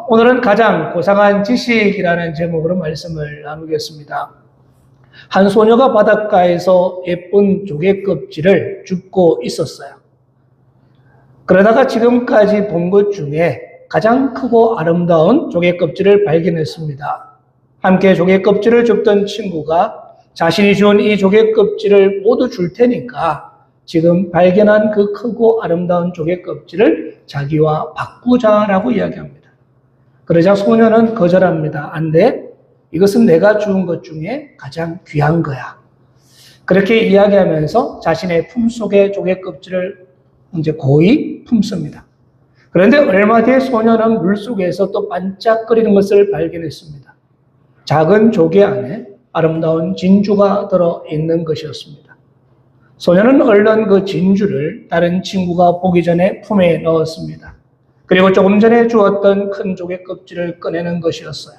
오늘은 가장 고상한 지식이라는 제목으로 말씀을 나누겠습니다. 한 소녀가 바닷가에서 예쁜 조개 껍질을 줍고 있었어요. 그러다가 지금까지 본 것 중에 가장 크고 아름다운 조개 껍질을 발견했습니다. 함께 조개 껍질을 줍던 친구가 자신이 주운 이 조개 껍질을 모두 줄 테니까 지금 발견한 그 크고 아름다운 조개 껍질을 자기와 바꾸자라고 이야기합니다. 그러자 소녀는 거절합니다. 안 돼. 이것은 내가 주운 것 중에 가장 귀한 거야. 그렇게 이야기하면서 자신의 품속에 조개 껍질을 이제 고이 품습니다. 그런데 얼마 뒤에 소녀는 물속에서 또 반짝거리는 것을 발견했습니다. 작은 조개 안에 아름다운 진주가 들어있는 것이었습니다. 소녀는 얼른 그 진주를 다른 친구가 보기 전에 품에 넣었습니다. 그리고 조금 전에 주었던 큰 조개 껍질을 꺼내는 것이었어요.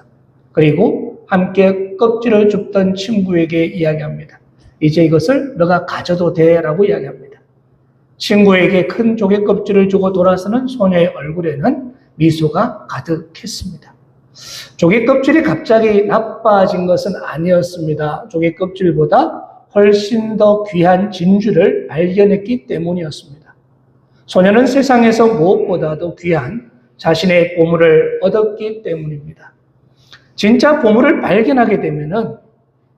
그리고 함께 껍질을 줍던 친구에게 이야기합니다. 이제 이것을 너가 가져도 돼 라고 이야기합니다. 친구에게 큰 조개 껍질을 주고 돌아서는 소녀의 얼굴에는 미소가 가득했습니다. 조개 껍질이 갑자기 나빠진 것은 아니었습니다. 조개 껍질보다 훨씬 더 귀한 진주를 발견했기 때문이었습니다. 소녀는 세상에서 무엇보다도 귀한 자신의 보물을 얻었기 때문입니다. 진짜 보물을 발견하게 되면은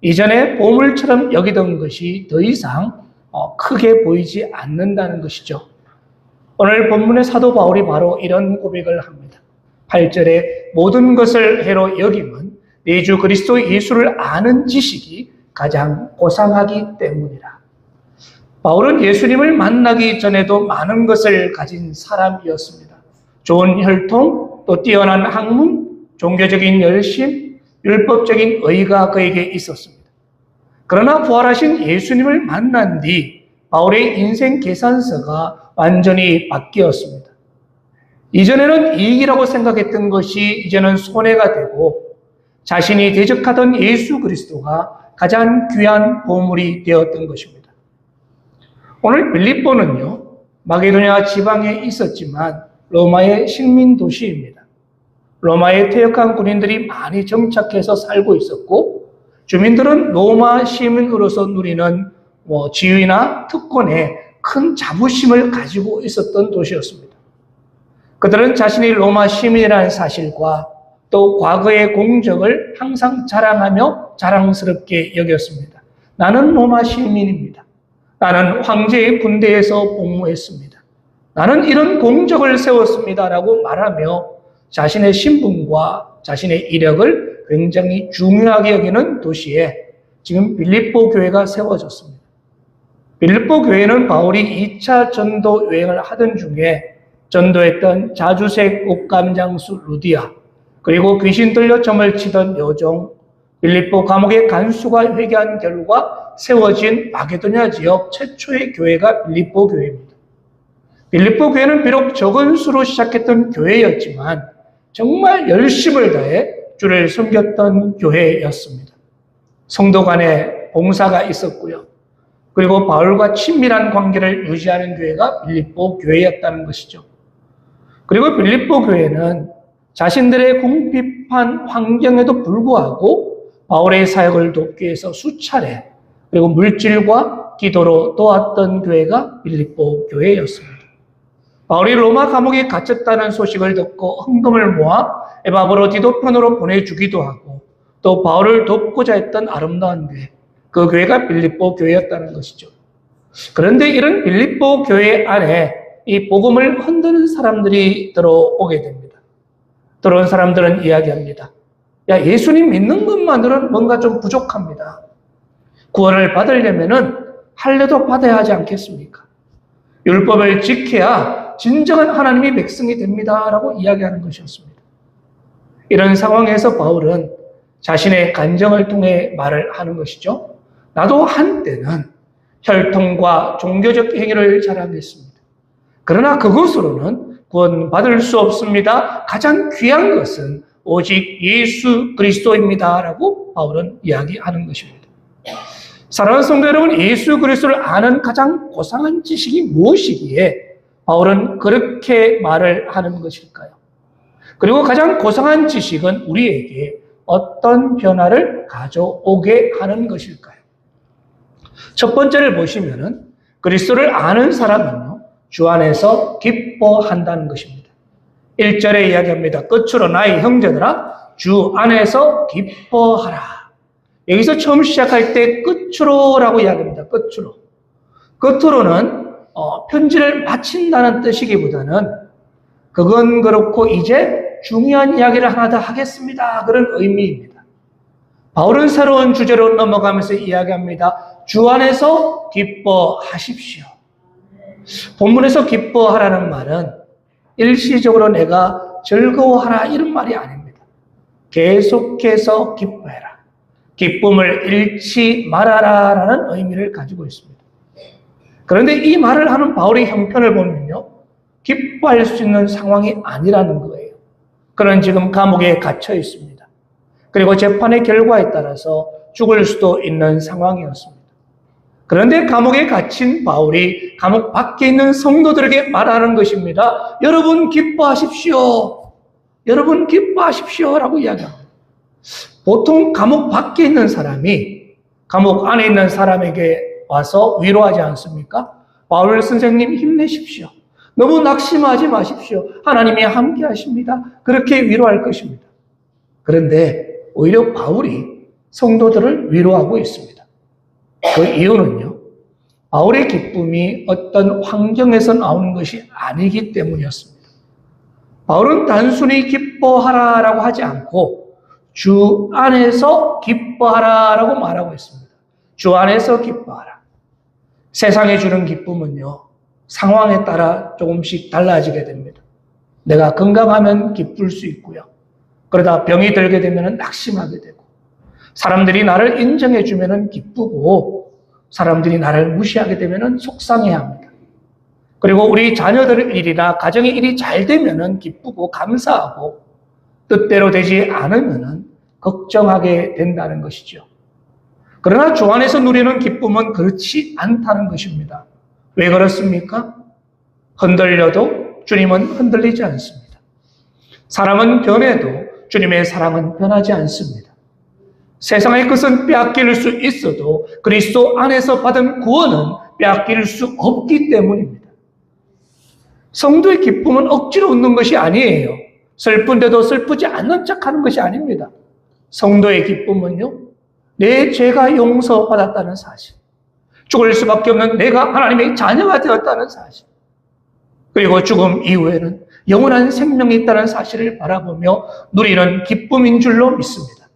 이전에 보물처럼 여기던 것이 더 이상 크게 보이지 않는다는 것이죠. 오늘 본문의 사도 바울이 바로 이런 고백을 합니다. 8절에 모든 것을 해로 여김은 내 주 그리스도 예수를 아는 지식이 가장 고상하기 때문이라. 바울은 예수님을 만나기 전에도 많은 것을 가진 사람이었습니다. 좋은 혈통, 또 뛰어난 학문, 종교적인 열심, 율법적인 의가 그에게 있었습니다. 그러나 부활하신 예수님을 만난 뒤 바울의 인생 계산서가 완전히 바뀌었습니다. 이전에는 이익이라고 생각했던 것이 이제는 손해가 되고 자신이 대적하던 예수 그리스도가 가장 귀한 보물이 되었던 것입니다. 오늘 빌립보는요, 마게도냐 지방에 있었지만 로마의 식민 도시입니다. 로마에 퇴역한 군인들이 많이 정착해서 살고 있었고 주민들은 로마 시민으로서 누리는 지위나 특권에 큰 자부심을 가지고 있었던 도시였습니다. 그들은 자신이 로마 시민이라는 사실과 또 과거의 공적을 항상 자랑하며 자랑스럽게 여겼습니다. 나는 로마 시민입니다. 나는 황제의 군대에서 복무했습니다. 나는 이런 공적을 세웠습니다. 라고 말하며 자신의 신분과 자신의 이력을 굉장히 중요하게 여기는 도시에 지금 빌립보 교회가 세워졌습니다. 빌립보 교회는 바울이 2차 전도 여행을 하던 중에 전도했던 자주색 옷감 장수 루디아, 그리고 귀신 들려 점을 치던 여종, 빌립보 감옥의 간수가 회개한 결과 세워진 마게도냐 지역 최초의 교회가 빌립보 교회입니다. 빌립보 교회는 비록 적은 수로 시작했던 교회였지만 정말 열심을 다해 주를 섬겼던 교회였습니다. 성도 간에 봉사가 있었고요. 그리고 바울과 친밀한 관계를 유지하는 교회가 빌립보 교회였다는 것이죠. 그리고 빌립보 교회는 자신들의 궁핍한 환경에도 불구하고 바울의 사역을 돕기 위해서 수차례 그리고 물질과 기도로 도왔던 교회가 빌립보 교회였습니다. 바울이 로마 감옥에 갇혔다는 소식을 듣고 헌금을 모아 에바브로 디도편으로 보내주기도 하고 또 바울을 돕고자 했던 아름다운 교회, 그 교회가 빌립보 교회였다는 것이죠. 그런데 이런 빌립보 교회 안에 이 복음을 흔드는 사람들이 들어오게 됩니다. 들어온 사람들은 이야기합니다. 야, 예수님 믿는 것만으로는 뭔가 좀 부족합니다. 구원을 받으려면은 할례도 받아야 하지 않겠습니까? 율법을 지켜야 진정한 하나님의 백성이 됩니다. 라고 이야기하는 것이었습니다. 이런 상황에서 바울은 자신의 간정을 통해 말을 하는 것이죠. 나도 한때는 혈통과 종교적 행위를 자랑했습니다. 그러나 그것으로는 구원받을 수 없습니다. 가장 귀한 것은 오직 예수 그리스도입니다. 라고 바울은 이야기하는 것입니다. 사랑하는 성도 여러분, 예수 그리스도를 아는 가장 고상한 지식이 무엇이기에 바울은 그렇게 말을 하는 것일까요? 그리고 가장 고상한 지식은 우리에게 어떤 변화를 가져오게 하는 것일까요? 첫 번째를 보시면은 그리스도를 아는 사람은요, 주 안에서 기뻐한다는 것입니다. 1절에 이야기합니다. 끝으로 나의 형제들아, 주 안에서 기뻐하라. 여기서 처음 시작할 때 끝으로라고 이야기합니다. 끝으로. 끝으로는 편지를 마친다는 뜻이기보다는 그건 그렇고 이제 중요한 이야기를 하나 더 하겠습니다. 그런 의미입니다. 바울은 새로운 주제로 넘어가면서 이야기합니다. 주 안에서 기뻐하십시오. 본문에서 기뻐하라는 말은 일시적으로 내가 즐거워하라 이런 말이 아닙니다. 계속해서 기뻐해라. 기쁨을 잃지 말아라라는 의미를 가지고 있습니다. 그런데 이 말을 하는 바울의 형편을 보면요, 기뻐할 수 있는 상황이 아니라는 거예요. 그는 지금 감옥에 갇혀 있습니다. 그리고 재판의 결과에 따라서 죽을 수도 있는 상황이었습니다. 그런데 감옥에 갇힌 바울이 감옥 밖에 있는 성도들에게 말하는 것입니다. 여러분 기뻐하십시오. 여러분 기뻐하십시오라고 이야기합니다. 보통 감옥 밖에 있는 사람이 감옥 안에 있는 사람에게 와서 위로하지 않습니까? 바울 선생님 힘내십시오. 너무 낙심하지 마십시오. 하나님이 함께 하십니다. 그렇게 위로할 것입니다. 그런데 오히려 바울이 성도들을 위로하고 있습니다. 그 이유는요, 바울의 기쁨이 어떤 환경에서 나오는 것이 아니기 때문이었습니다. 바울은 단순히 기뻐하라라고 하지 않고 주 안에서 기뻐하라라고 말하고 있습니다. 주 안에서 기뻐하라. 세상에 주는 기쁨은요, 상황에 따라 조금씩 달라지게 됩니다. 내가 건강하면 기쁠 수 있고요. 그러다 병이 들게 되면 낙심하게 되고, 사람들이 나를 인정해 주면 기쁘고, 사람들이 나를 무시하게 되면 속상해 합니다. 그리고 우리 자녀들 일이나 가정의 일이 잘 되면 기쁘고 감사하고, 뜻대로 되지 않으면 걱정하게 된다는 것이죠. 그러나 주 안에서 누리는 기쁨은 그렇지 않다는 것입니다. 왜 그렇습니까? 흔들려도 주님은 흔들리지 않습니다. 사람은 변해도 주님의 사랑은 변하지 않습니다. 세상의 것은 빼앗길 수 있어도 그리스도 안에서 받은 구원은 빼앗길 수 없기 때문입니다. 성도의 기쁨은 억지로 웃는 것이 아니에요. 슬픈데도 슬프지 않는 척하는 것이 아닙니다. 성도의 기쁨은요, 내 죄가 용서받았다는 사실, 죽을 수밖에 없는 내가 하나님의 자녀가 되었다는 사실, 그리고 죽음 이후에는 영원한 생명이 있다는 사실을 바라보며 누리는 기쁨인 줄로 믿습니다.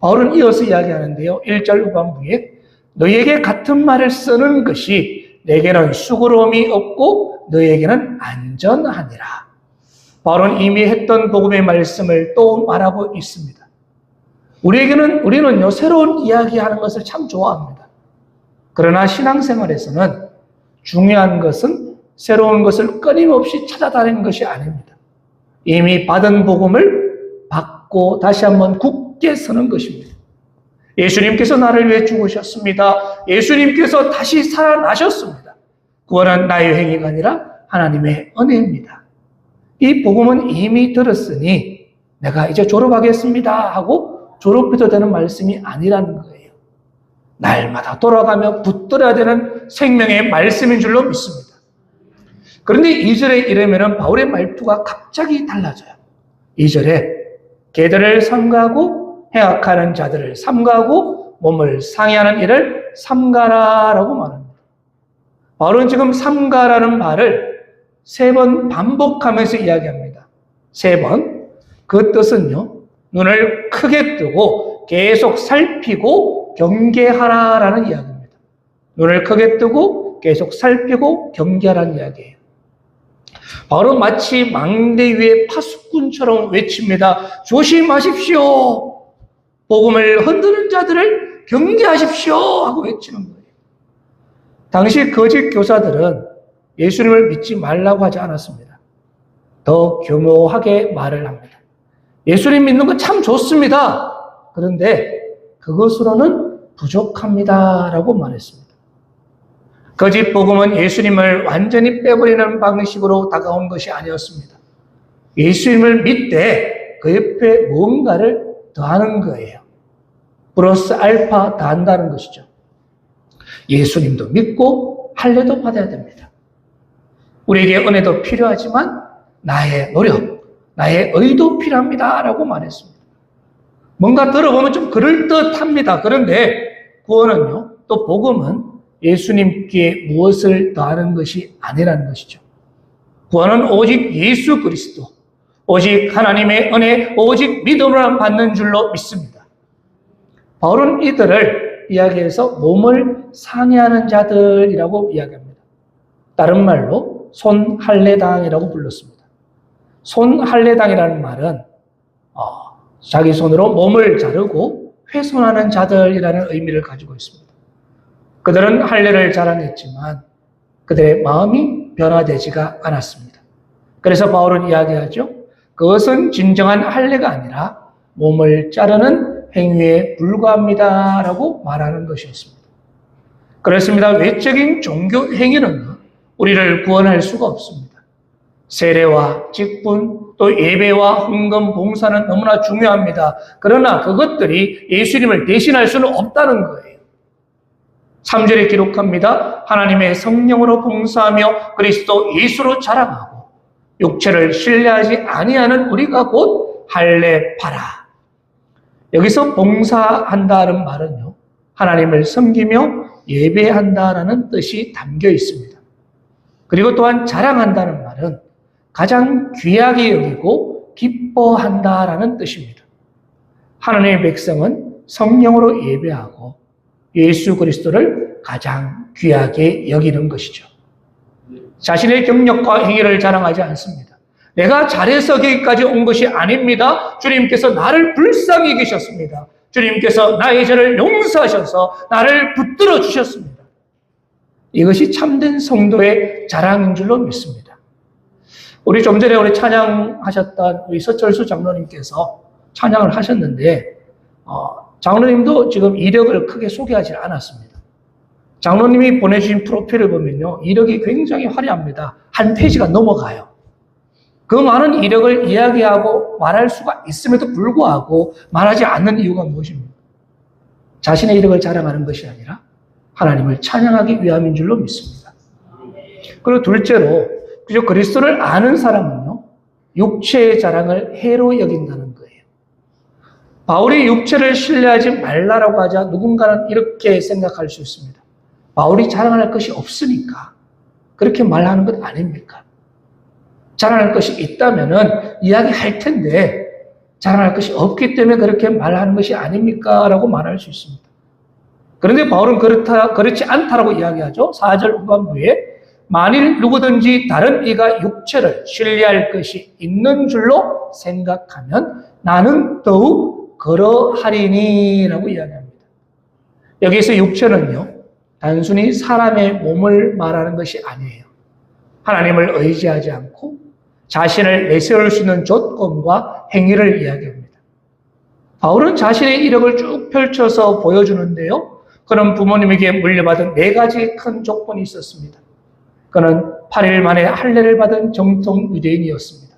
바울은 이어서 이야기하는데요, 1절 후반부에 너희에게 같은 말을 쓰는 것이 내게는 수고로움이 없고 너희에게는 안전하니라. 바울은 이미 했던 복음의 말씀을 또 말하고 있습니다. 우리는요, 새로운 이야기하는 것을 참 좋아합니다. 그러나 신앙생활에서는 중요한 것은 새로운 것을 끊임없이 찾아다니는 것이 아닙니다. 이미 받은 복음을 받고 다시 한번 굳게 서는 것입니다. 예수님께서 나를 위해 죽으셨습니다. 예수님께서 다시 살아나셨습니다. 구원은 나의 행위가 아니라 하나님의 은혜입니다. 이 복음은 이미 들었으니 내가 이제 졸업하겠습니다 하고 졸업해도 되는 말씀이 아니라는 거예요. 날마다 돌아가며 붙들어야 되는 생명의 말씀인 줄로 믿습니다. 그런데 2절에 이르면 바울의 말투가 갑자기 달라져요. 2절에 개들을 삼가고 행악하는 자들을 삼가고 몸을 상해하는 일을 삼가라라고 말합니다. 바울은 지금 삼가라는 말을 3번 반복하면서 이야기합니다. 3번. 그 뜻은요, 눈을 크게 뜨고 계속 살피고 경계하라라는 이야기입니다. 눈을 크게 뜨고 계속 살피고 경계하라는 이야기예요. 바울은 마치 망대 위에 파수꾼처럼 외칩니다. 조심하십시오. 복음을 흔드는 자들을 경계하십시오 하고 외치는 거예요. 당시 거짓 교사들은 예수님을 믿지 말라고 하지 않았습니다. 더 교묘하게 말을 합니다. 예수님 믿는 건 참 좋습니다. 그런데 그것으로는 부족합니다 라고 말했습니다. 거짓 복음은 예수님을 완전히 빼버리는 방식으로 다가온 것이 아니었습니다. 예수님을 믿되 그 옆에 무언가를 더하는 거예요. 플러스 알파 더한다는 것이죠. 예수님도 믿고 할례도 받아야 됩니다. 우리에게 은혜도 필요하지만 나의 노력, 나의 의도 필요합니다 라고 말했습니다. 뭔가 들어보면 좀 그럴듯합니다. 그런데 구원은요, 또 복음은 예수님께 무엇을 더하는 것이 아니라는 것이죠. 구원은 오직 예수 그리스도, 오직 하나님의 은혜, 오직 믿음으로 받는 줄로 믿습니다. 바울은 이들을 이야기해서 몸을 상해하는 자들이라고 이야기합니다. 다른 말로 손할례당이라고 불렀습니다. 손할례당이라는 말은 자기 손으로 몸을 자르고 훼손하는 자들이라는 의미를 가지고 있습니다. 그들은 할례를 자랑했지만 그들의 마음이 변화되지가 않았습니다. 그래서 바울은 이야기하죠. 그것은 진정한 할례가 아니라 몸을 자르는 행위에 불과합니다 라고 말하는 것이었습니다. 그렇습니다. 외적인 종교 행위는 우리를 구원할 수가 없습니다. 세례와 직분, 또 예배와 헌금, 봉사는 너무나 중요합니다. 그러나 그것들이 예수님을 대신할 수는 없다는 거예요. 3절에 기록합니다. 하나님의 성령으로 봉사하며 그리스도 예수로 자랑하고 육체를 신뢰하지 아니하는 우리가 곧 할례파라. 여기서 봉사한다는 말은요, 하나님을 섬기며 예배한다라는 뜻이 담겨 있습니다. 그리고 또한 자랑한다는 말은 가장 귀하게 여기고 기뻐한다라는 뜻입니다. 하나님의 백성은 성령으로 예배하고 예수 그리스도를 가장 귀하게 여기는 것이죠. 자신의 경력과 행위를 자랑하지 않습니다. 내가 잘해서 여기까지 온 것이 아닙니다. 주님께서 나를 불쌍히 여기셨습니다. 주님께서 나의 죄를 용서하셔서 나를 붙들어 주셨습니다. 이것이 참된 성도의 자랑인 줄로 믿습니다. 우리 좀 전에 우리 찬양하셨던 우리 서철수 장로님께서 찬양을 하셨는데 장로님도 지금 이력을 크게 소개하지 않았습니다. 장로님이 보내주신 프로필을 보면요, 이력이 굉장히 화려합니다. 한 페이지가 넘어가요. 그 많은 이력을 이야기하고 말할 수가 있음에도 불구하고 말하지 않는 이유가 무엇입니까? 자신의 이력을 자랑하는 것이 아니라 하나님을 찬양하기 위함인 줄로 믿습니다. 그리고 둘째로, 그저 그리스도를 아는 사람은요, 육체의 자랑을 해로 여긴다는 거예요. 바울이 육체를 신뢰하지 말라라고 하자 누군가는 이렇게 생각할 수 있습니다. 바울이 자랑할 것이 없으니까 그렇게 말하는 것 아닙니까? 자랑할 것이 있다면은 이야기할 텐데 자랑할 것이 없기 때문에 그렇게 말하는 것이 아닙니까? 라고 말할 수 있습니다. 그런데 바울은 그렇지 않다라고 이야기하죠. 4절 후반부에 만일 누구든지 다른 이가 육체를 신뢰할 것이 있는 줄로 생각하면 나는 더욱 그러하리니 라고 이야기합니다. 여기서 육체는요, 단순히 사람의 몸을 말하는 것이 아니에요. 하나님을 의지하지 않고 자신을 내세울 수 있는 조건과 행위를 이야기합니다. 바울은 자신의 이력을 쭉 펼쳐서 보여주는데요. 그는 부모님에게 물려받은 4가지 큰 조건이 있었습니다. 그는 8일 만에 할례를 받은 정통 유대인이었습니다.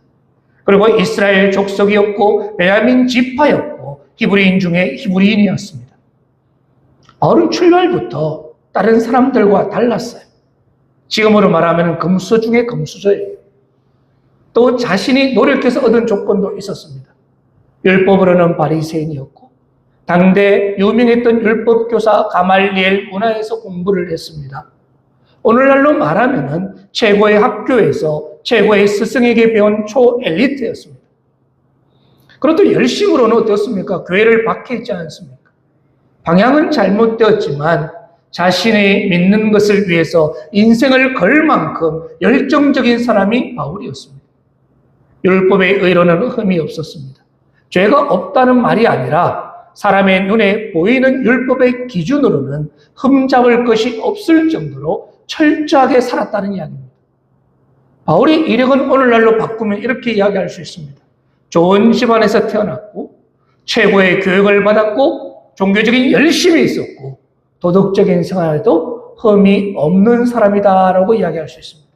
그리고 이스라엘 족속이었고 베냐민 지파였고 히브리인 중에 히브리인이었습니다. 바울은 출발부터 다른 사람들과 달랐어요. 지금으로 말하면 금수 중에 금수저예요. 또 자신이 노력해서 얻은 조건도 있었습니다. 율법으로는 바리새인이었고 당대 유명했던 율법교사 가말리엘 문화에서 공부를 했습니다. 오늘날로 말하면 최고의 학교에서 최고의 스승에게 배운 초엘리트였습니다. 그것도 열심으로는 어떻습니까? 교회를 박해했지 않습니까? 방향은 잘못되었지만 자신이 믿는 것을 위해서 인생을 걸 만큼 열정적인 사람이 바울이었습니다. 율법의 의로는 흠이 없었습니다. 죄가 없다는 말이 아니라 사람의 눈에 보이는 율법의 기준으로는 흠잡을 것이 없을 정도로 철저하게 살았다는 이야기입니다. 바울의 이력은 오늘날로 바꾸면 이렇게 이야기할 수 있습니다. 좋은 집안에서 태어났고 최고의 교육을 받았고 종교적인 열심이 있었고 도덕적인 생활에도 흠이 없는 사람이다라고 이야기할 수 있습니다.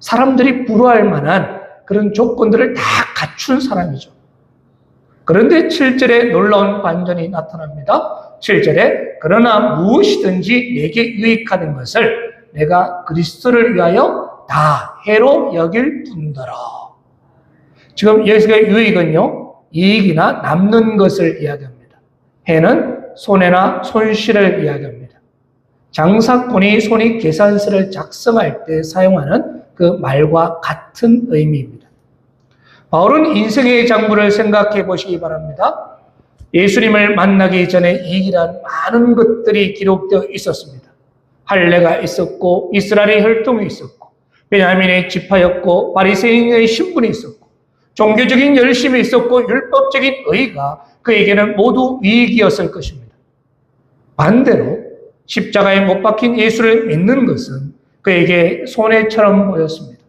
사람들이 부러워할 만한 그런 조건들을 다 갖춘 사람이죠. 그런데 7절에 놀라운 반전이 나타납니다. 7절에 그러나 무엇이든지 내게 유익하는 것을 내가 그리스도를 위하여 다 해로 여길 뿐더러. 지금 여기서의 유익은요, 이익이나 남는 것을 이야기합니다. 해는 손해나 손실을 이야기합니다. 장사꾼이 손익 계산서를 작성할 때 사용하는 그 말과 같은 의미입니다. 바울은 인생의 장부를 생각해 보시기 바랍니다. 예수님을 만나기 전에 이익이란 많은 것들이 기록되어 있었습니다. 할례가 있었고 이스라엘의 혈통이 있었고 베냐민의 지파였고 바리새인의 신분이 있었고 종교적인 열심이 있었고 율법적인 의가 그에게는 모두 이익이었을 것입니다. 반대로 십자가에 못 박힌 예수를 믿는 것은 그에게 손해처럼 보였습니다.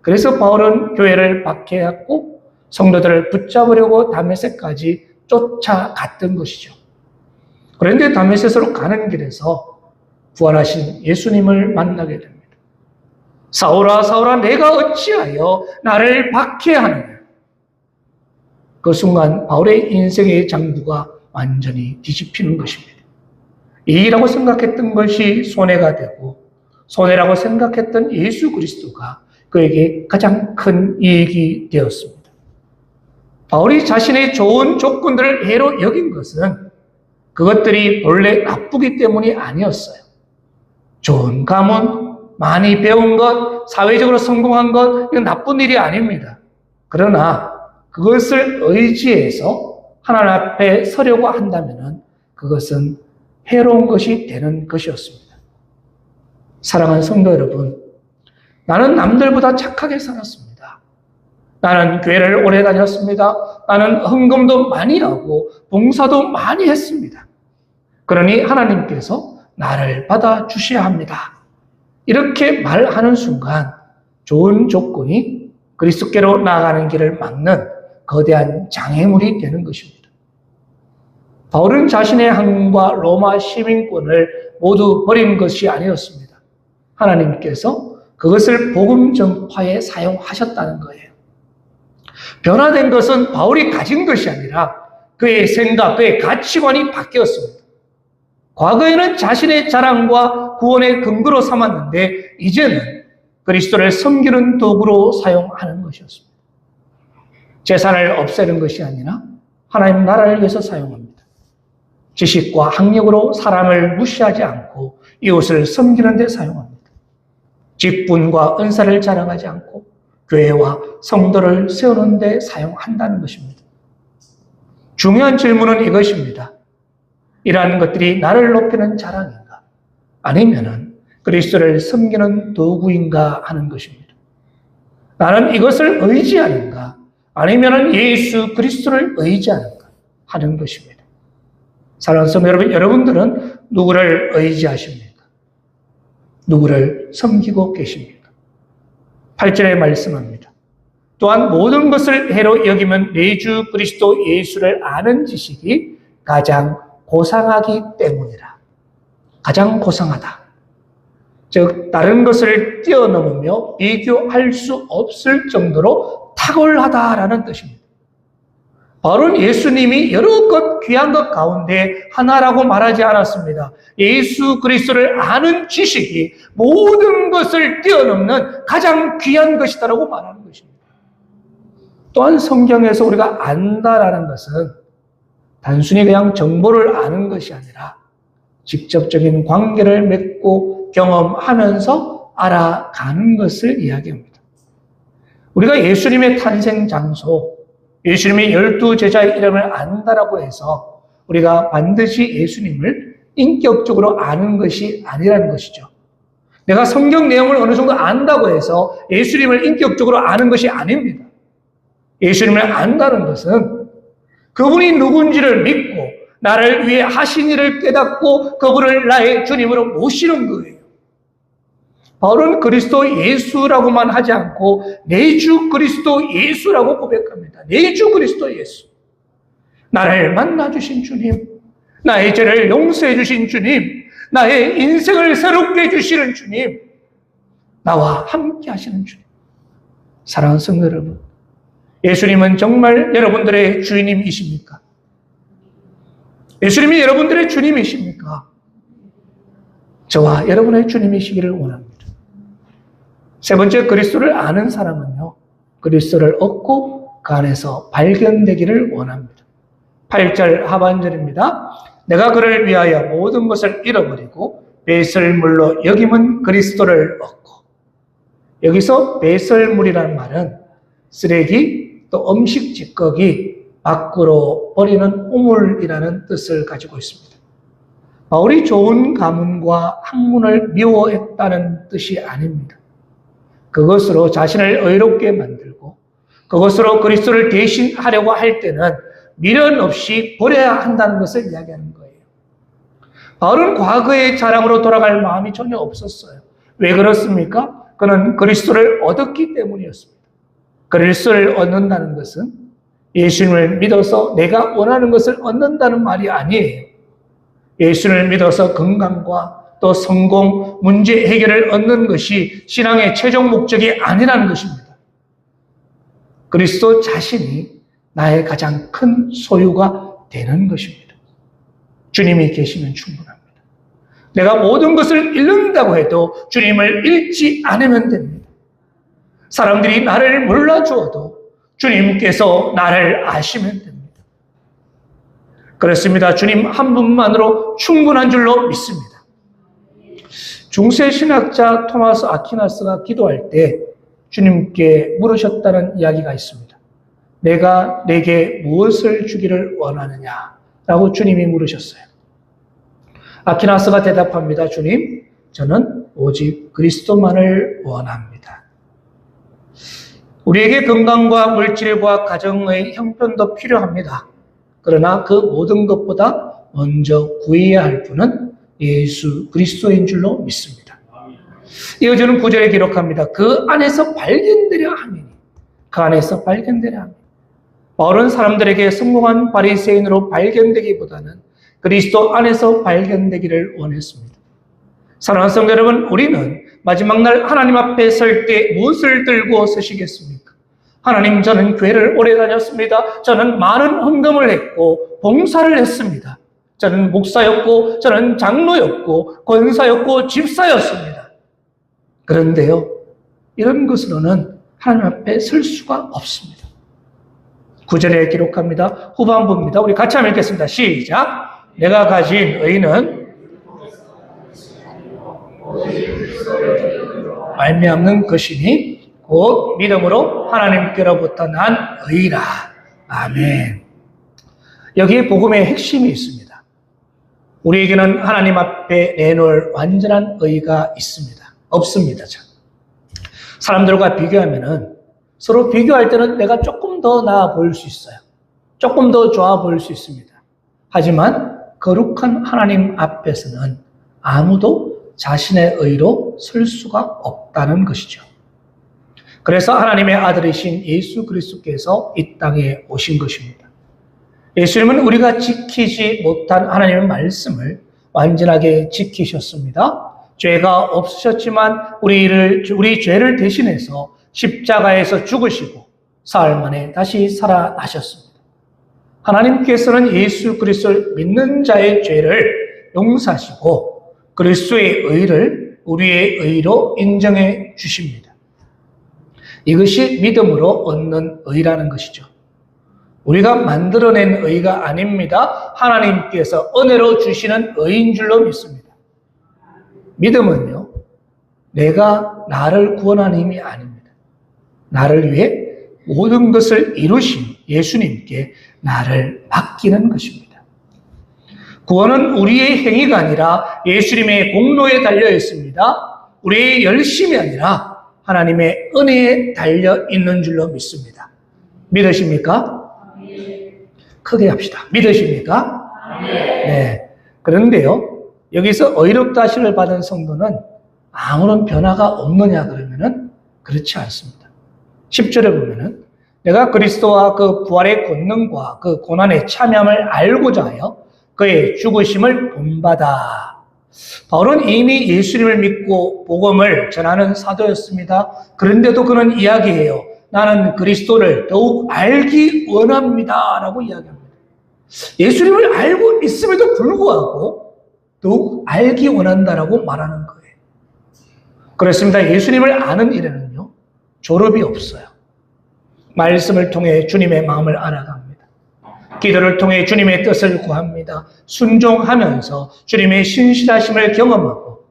그래서 바울은 교회를 박해했고 성도들을 붙잡으려고 다메섹까지 쫓아갔던 것이죠. 그런데 다메섹으로 가는 길에서 부활하신 예수님을 만나게 됩니다. 사울아 사울아 내가 어찌하여 나를 박해하느냐. 그 순간 바울의 인생의 장부가 완전히 뒤집히는 것입니다. 이익이라고 생각했던 것이 손해가 되고 손해라고 생각했던 예수 그리스도가 그에게 가장 큰 이익이 되었습니다. 바울이 자신의 좋은 조건들을 해로 여긴 것은 그것들이 본래 나쁘기 때문이 아니었어요. 좋은 가문, 많이 배운 것, 사회적으로 성공한 것, 이건 나쁜 일이 아닙니다. 그러나 그것을 의지해서 하나님 앞에 서려고 한다면 그것은 해로운 것이 되는 것이었습니다. 사랑하는 성도 여러분, 나는 남들보다 착하게 살았습니다. 나는 교회를 오래 다녔습니다. 나는 헌금도 많이 하고 봉사도 많이 했습니다. 그러니 하나님께서 나를 받아주셔야 합니다. 이렇게 말하는 순간 좋은 조건이 그리스도께로 나아가는 길을 막는 거대한 장애물이 되는 것입니다. 바울은 자신의 항과 로마 시민권을 모두 버린 것이 아니었습니다. 하나님께서 그것을 복음 전파에 사용하셨다는 거예요. 변화된 것은 바울이 가진 것이 아니라 그의 생각, 그의 가치관이 바뀌었습니다. 과거에는 자신의 자랑과 구원의 근거로 삼았는데 이제는 그리스도를 섬기는 도구로 사용하는 것이었습니다. 재산을 없애는 것이 아니라 하나님 나라를 위해서 사용합니다. 지식과 학력으로 사람을 무시하지 않고 이웃을 섬기는 데 사용합니다. 직분과 은사를 자랑하지 않고 교회와 성도를 세우는 데 사용한다는 것입니다. 중요한 질문은 이것입니다. 이러한 것들이 나를 높이는 자랑인가? 아니면은 그리스도를 섬기는 도구인가 하는 것입니다. 나는 이것을 의지하는가? 아니면은 예수 그리스도를 의지하는가 하는 것입니다. 사랑하는 성도 여러분, 여러분들은 누구를 의지하십니까? 누구를 섬기고 계십니까? 8절에 말씀합니다. 또한 모든 것을 해로 여기면 내 주 그리스도 예수를 아는 지식이 가장 고상하기 때문이라. 가장 고상하다. 즉 다른 것을 뛰어넘으며 비교할 수 없을 정도로 탁월하다라는 뜻입니다. 바울은 예수님이 여러 것 귀한 것 가운데 하나라고 말하지 않았습니다. 예수 그리스도를 아는 지식이 모든 것을 뛰어넘는 가장 귀한 것이다라고 말하는 것입니다. 또한 성경에서 우리가 안다라는 것은 단순히 그냥 정보를 아는 것이 아니라 직접적인 관계를 맺고 경험하면서 알아가는 것을 이야기합니다. 우리가 예수님의 탄생 장소, 예수님의 12제자의 이름을 안다라고 해서 우리가 반드시 예수님을 인격적으로 아는 것이 아니라는 것이죠. 내가 성경 내용을 어느 정도 안다고 해서 예수님을 인격적으로 아는 것이 아닙니다. 예수님을 안다는 것은 그분이 누군지를 믿고 나를 위해 하신 일을 깨닫고 그분을 나의 주님으로 모시는 거예요. 바울은 그리스도 예수라고만 하지 않고 내 주 그리스도 예수라고 고백합니다. 내 주 그리스도 예수. 나를 만나주신 주님, 나의 죄를 용서해 주신 주님, 나의 인생을 새롭게 해주시는 주님, 나와 함께 하시는 주님. 사랑하는 성도 여러분, 예수님은 정말 여러분들의 주인님이십니까? 예수님이 여러분들의 주님이십니까? 저와 여러분의 주님이시기를 원합니다. 세 번째, 그리스도를 아는 사람은요, 그리스도를 얻고 그 안에서 발견되기를 원합니다. 8절 하반절입니다. 내가 그를 위하여 모든 것을 잃어버리고 배설물로 여김은 그리스도를 얻고. 여기서 배설물이라는 말은 쓰레기, 또 음식 찌꺼기, 밖으로 버리는 우물이라는 뜻을 가지고 있습니다. 바울이 좋은 가문과 학문을 미워했다는 뜻이 아닙니다. 그것으로 자신을 의롭게 만들고 그것으로 그리스도를 대신하려고 할 때는 미련 없이 버려야 한다는 것을 이야기하는 거예요. 바울은 과거의 자랑으로 돌아갈 마음이 전혀 없었어요. 왜 그렇습니까? 그는 그리스도를 얻었기 때문이었습니다. 그리스도를 얻는다는 것은 예수님을 믿어서 내가 원하는 것을 얻는다는 말이 아니에요. 예수님을 믿어서 건강과 또 성공, 문제 해결을 얻는 것이 신앙의 최종 목적이 아니라는 것입니다. 그리스도 자신이 나의 가장 큰 소유가 되는 것입니다. 주님이 계시면 충분합니다. 내가 모든 것을 잃는다고 해도 주님을 잃지 않으면 됩니다. 사람들이 나를 몰라주어도 주님께서 나를 아시면 됩니다. 그렇습니다. 주님 한 분만으로 충분한 줄로 믿습니다. 중세 신학자 토마스 아퀴나스가 기도할 때 주님께 물으셨다는 이야기가 있습니다. 내가 내게 무엇을 주기를 원하느냐? 라고 주님이 물으셨어요. 아퀴나스가 대답합니다. 주님, 저는 오직 그리스도만을 원합니다. 우리에게 건강과 물질과 가정의 형편도 필요합니다. 그러나 그 모든 것보다 먼저 구해야 할 분은 예수 그리스도인 줄로 믿습니다. 이어지는 구절에 기록합니다. 그 안에서 발견되려 함이니. 그 안에서 발견되려 함이니. 바울은 사람들에게 성공한 바리새인으로 발견되기보다는 그리스도 안에서 발견되기를 원했습니다. 사랑하는 성도 여러분, 우리는 마지막 날 하나님 앞에 설 때 무엇을 들고 서시겠습니까? 하나님, 저는 교회를 오래 다녔습니다. 저는 많은 헌금을 했고 봉사를 했습니다. 저는 목사였고 저는 장로였고 권사였고 집사였습니다. 그런데요, 이런 것으로는 하나님 앞에 설 수가 없습니다. 9절에 기록합니다. 후반부입니다. 우리 같이 한번 읽겠습니다. 시작. 내가 가진 의는 말미암는 것이니 곧 믿음으로 하나님께로부터 난 의라. 아멘. 여기에 복음의 핵심이 있습니다. 우리에게는 하나님 앞에 내놓을 완전한 의가 있습니다. 없습니다. 사람들과 비교하면은 서로 비교할 때는 내가 조금 더 나아 보일 수 있어요. 조금 더 좋아 보일 수 있습니다. 하지만 거룩한 하나님 앞에서는 아무도 자신의 의로 설 수가 없다는 것이죠. 그래서 하나님의 아들이신 예수 그리스도께서 이 땅에 오신 것입니다. 예수님은 우리가 지키지 못한 하나님의 말씀을 완전하게 지키셨습니다. 죄가 없으셨지만 우리 죄를 대신해서 십자가에서 죽으시고 사흘 만에 다시 살아나셨습니다. 하나님께서는 예수 그리스도를 믿는 자의 죄를 용서하시고 그리스도의 의를 우리의 의로 인정해 주십니다. 이것이 믿음으로 얻는 의라는 것이죠. 우리가 만들어낸 의가 아닙니다. 하나님께서 은혜로 주시는 의인 줄로 믿습니다. 믿음은요, 내가 나를 구원하는 힘이 아닙니다. 나를 위해 모든 것을 이루신 예수님께 나를 맡기는 것입니다. 구원은 우리의 행위가 아니라 예수님의 공로에 달려 있습니다. 우리의 열심이 아니라 하나님의 은혜에 달려 있는 줄로 믿습니다. 믿으십니까? 크게 합시다. 믿으십니까? 네. 그런데요, 여기서 의롭다 하심을 받은 성도는 아무런 변화가 없느냐 그러면은 그렇지 않습니다. 10절에 보면은 내가 그리스도와 그 부활의 권능과 그 고난의 참여함을 알고자 하여 그의 죽으심을 본받아. 바울은 이미 예수님을 믿고 복음을 전하는 사도였습니다. 그런데도 그는 이야기해요. 나는 그리스도를 더욱 알기 원합니다. 라고 이야기합니다. 예수님을 알고 있음에도 불구하고 더욱 알기 원한다라고 말하는 거예요. 그렇습니다. 예수님을 아는 일에는요, 졸업이 없어요. 말씀을 통해 주님의 마음을 알아갑니다. 기도를 통해 주님의 뜻을 구합니다. 순종하면서 주님의 신실하심을 경험하고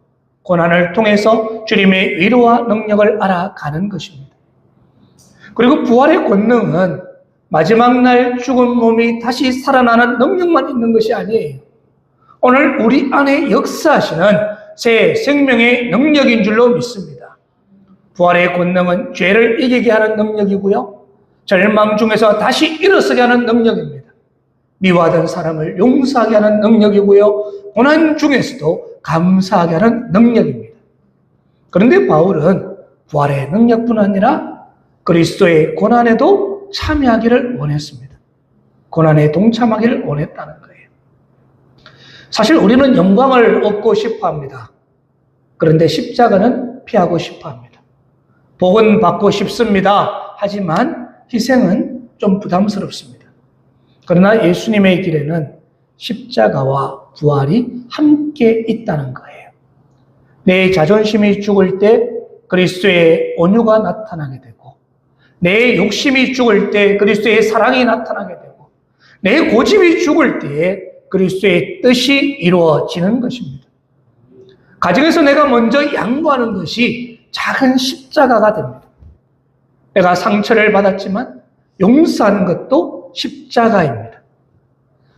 고난을 통해서 주님의 위로와 능력을 알아가는 것입니다. 그리고 부활의 권능은 마지막 날 죽은 몸이 다시 살아나는 능력만 있는 것이 아니에요. 오늘 우리 안에 역사하시는 새 생명의 능력인 줄로 믿습니다. 부활의 권능은 죄를 이기게 하는 능력이고요. 절망 중에서 다시 일어서게 하는 능력입니다. 미워하던 사람을 용서하게 하는 능력이고요. 고난 중에서도 감사하게 하는 능력입니다. 그런데 바울은 부활의 능력뿐 아니라 그리스도의 고난에도 참여하기를 원했습니다. 고난에 동참하기를 원했다는 거예요. 사실 우리는 영광을 얻고 싶어 합니다. 그런데 십자가는 피하고 싶어 합니다. 복은 받고 싶습니다. 하지만 희생은 좀 부담스럽습니다. 그러나 예수님의 길에는 십자가와 부활이 함께 있다는 거예요. 내 자존심이 죽을 때 그리스도의 온유가 나타나게 되고, 내 욕심이 죽을 때 그리스도의 사랑이 나타나게 되고, 내 고집이 죽을 때에 그리스도의 뜻이 이루어지는 것입니다. 가정에서 내가 먼저 양보하는 것이 작은 십자가가 됩니다. 내가 상처를 받았지만 용서하는 것도 십자가입니다.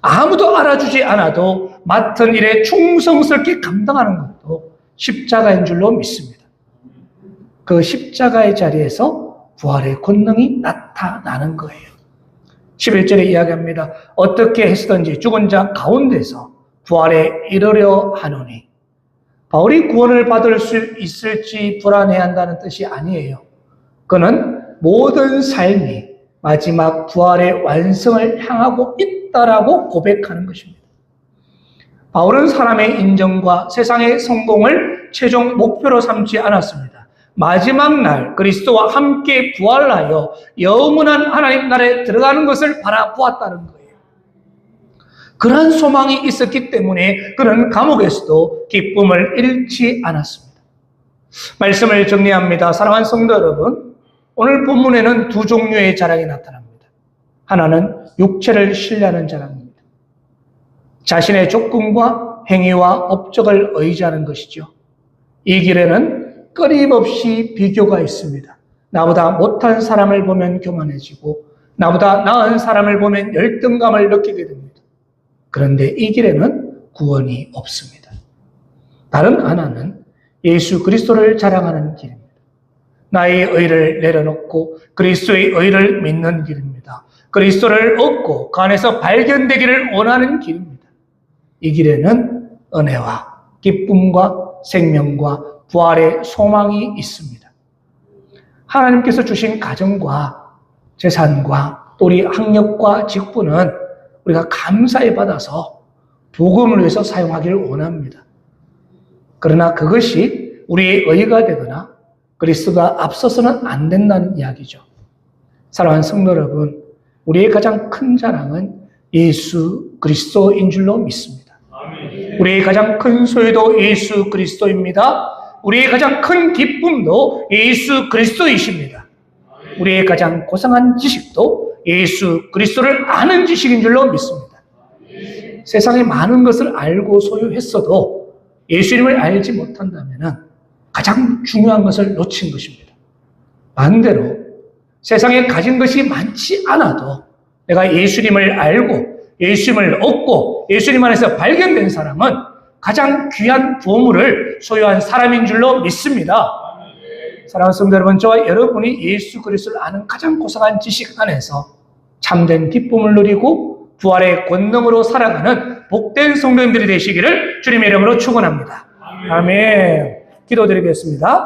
아무도 알아주지 않아도 맡은 일에 충성스럽게 감당하는 것도 십자가인 줄로 믿습니다. 그 십자가의 자리에서 부활의 권능이 나타나는 거예요. 11절에 이야기합니다. 어떻게 했든지 죽은 자 가운데서 부활에 이르려 하노니. 바울이 구원을 받을 수 있을지 불안해한다는 뜻이 아니에요. 그는 모든 삶이 마지막 부활의 완성을 향하고 있다라고 고백하는 것입니다. 바울은 사람의 인정과 세상의 성공을 최종 목표로 삼지 않았습니다. 마지막 날 그리스도와 함께 부활하여 영원한 하나님 나라에 들어가는 것을 바라보았다는 거예요. 그러한 소망이 있었기 때문에 그는 감옥에서도 기쁨을 잃지 않았습니다. 말씀을 정리합니다. 사랑하는 성도 여러분, 오늘 본문에는 두 종류의 자랑이 나타납니다. 하나는 육체를 신뢰하는 자랑입니다. 자신의 조건과 행위와 업적을 의지하는 것이죠. 이 길에는 끊임없이 비교가 있습니다. 나보다 못한 사람을 보면 교만해지고 나보다 나은 사람을 보면 열등감을 느끼게 됩니다. 그런데 이 길에는 구원이 없습니다. 다른 하나는 예수 그리스도를 자랑하는 길입니다. 나의 의를 내려놓고 그리스도의 의를 믿는 길입니다. 그리스도를 얻고 그 안에서 발견되기를 원하는 길입니다. 이 길에는 은혜와 기쁨과 생명과 부활의 소망이 있습니다. 하나님께서 주신 가정과 재산과 또 우리 학력과 직분은 우리가 감사히 받아서 복음을 위해서 사용하기를 원합니다. 그러나 그것이 우리의 의가 되거나 그리스도가 앞서서는 안 된다는 이야기죠. 사랑하는 성도 여러분, 우리의 가장 큰 자랑은 예수 그리스도인 줄로 믿습니다. 우리의 가장 큰 소유도 예수 그리스도입니다. 우리의 가장 큰 기쁨도 예수 그리스도이십니다. 우리의 가장 고상한 지식도 예수 그리스도를 아는 지식인 줄로 믿습니다. 세상에 많은 것을 알고 소유했어도 예수님을 알지 못한다면 가장 중요한 것을 놓친 것입니다. 반대로 세상에 가진 것이 많지 않아도 내가 예수님을 알고 예수님을 얻고 예수님 안에서 발견된 사람은 가장 귀한 보물을 소유한 사람인 줄로 믿습니다. 사랑하는 성도 여러분, 저와 여러분이 예수 그리스도를 아는 가장 고상한 지식 안에서 참된 기쁨을 누리고 부활의 권능으로 살아가는 복된 성도님들이 되시기를 주님의 이름으로 축원합니다. 아멘. 기도드리겠습니다.